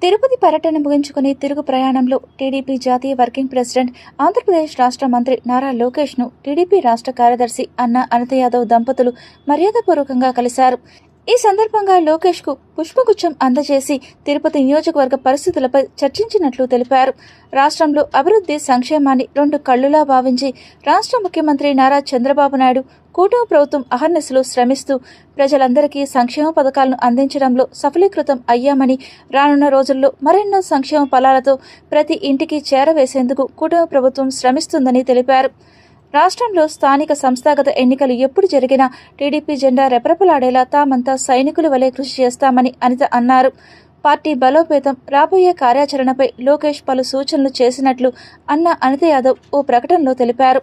తిరుపతి పర్యటన ముగించుకుని తిరుగు ప్రయాణంలో టీడీపీ జాతీయ వర్కింగ్ ప్రెసిడెంట్, ఆంధ్రప్రదేశ్ రాష్ట్ర మంత్రి నారా లోకేష్ను టీడీపీ రాష్ట్ర కార్యదర్శి అన్న అనిత యాదవ్ దంపతులు మర్యాదపూర్వకంగా కలిశారు. ఈ సందర్భంగా లోకేష్కు పుష్పగుచ్చం అందజేసి తిరుపతి నియోజకవర్గ పరిస్థితులపై చర్చించినట్లు తెలిపారు. రాష్ట్రంలో అభివృద్ధి, సంక్షేమాన్ని రెండు కళ్లులా భావించి రాష్ట్ర ముఖ్యమంత్రి నారా చంద్రబాబు నాయుడు కూటమి ప్రభుత్వం అహర్నిశలు శ్రమిస్తూ ప్రజలందరికీ సంక్షేమ పథకాలను అందించడంలో సఫలీకృతం అయ్యామని, రానున్న రోజుల్లో మరెన్నో సంక్షేమ ఫలాలతో ప్రతి ఇంటికి చేరవేసేందుకు కూటమి ప్రభుత్వం శ్రమిస్తుందని తెలిపారు. రాష్ట్రంలో స్థానిక సంస్థాగత ఎన్నికలు ఎప్పుడు జరిగినా టీడీపీ జెండా రెపరెపలాడేలా తామంతా సైనికుల వలె కృషి చేస్తామని అనిత అన్నారు. పార్టీ బలోపేతం, రాబోయే కార్యాచరణపై లోకేష్ పలు సూచనలు చేసినట్లు అన్న అనిత యాదవ్ ఓ ప్రకటనలో తెలిపారు.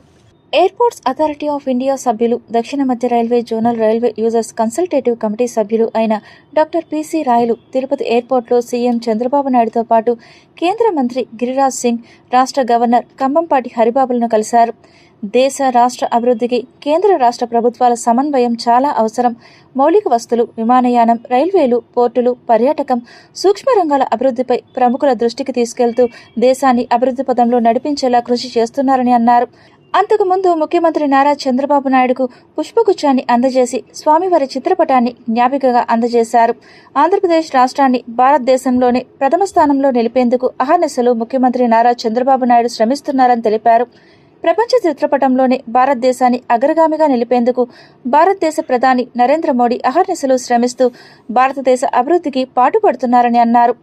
ఎయిర్పోర్ట్స్ అథారిటీ ఆఫ్ ఇండియా సభ్యులు, దక్షిణ మధ్య railway zonal railway users consultative committee సభ్యులు అయిన డాక్టర్ పిసి రాయలు తిరుపతి ఎయిర్పోర్ట్లో సీఎం చంద్రబాబు నాయుడుతో పాటు కేంద్ర మంత్రి గిరిరాజ్ సింగ్, రాష్ట్ర గవర్నర్ కంభంపాటి హరిబాబులను కలిశారు. దేశ, రాష్ట్ర అభివృద్ధికి కేంద్ర రాష్ట్ర ప్రభుత్వాల సమన్వయం చాలా అవసరం. మౌలిక వస్తువులు, విమానయానం, రైల్వేలు, పోర్టులు, పర్యాటకం, సూక్ష్మ రంగాల అభివృద్ధిపై ప్రముఖుల దృష్టికి తీసుకెళ్తూ దేశాన్ని అభివృద్ధి పథంలో నడిపించేలా కృషి చేస్తున్నారని అన్నారు. అంతకుముందు ముఖ్యమంత్రి నారా చంద్రబాబు నాయుడుకు పుష్పగుచ్చాన్ని అందజేసి స్వామివారి చిత్రపటాన్ని జ్ఞాపికగా అందజేశారు. ఆంధ్రప్రదేశ్ రాష్ట్రాన్ని భారతదేశంలోనే ప్రథమ స్థానంలో నిలిపేందుకు అహర్నిశలు ముఖ్యమంత్రి నారా చంద్రబాబు నాయుడు శ్రమిస్తున్నారని తెలిపారు. ప్రపంచ చిత్రపటంలోనే భారతదేశాన్ని అగ్రగామిగా నిలిపేందుకు భారతదేశ ప్రధాని నరేంద్ర మోడీ అహర్నిశలు శ్రమిస్తూ భారతదేశ అభివృద్ధికి పాటుపడుతున్నారని అన్నారు.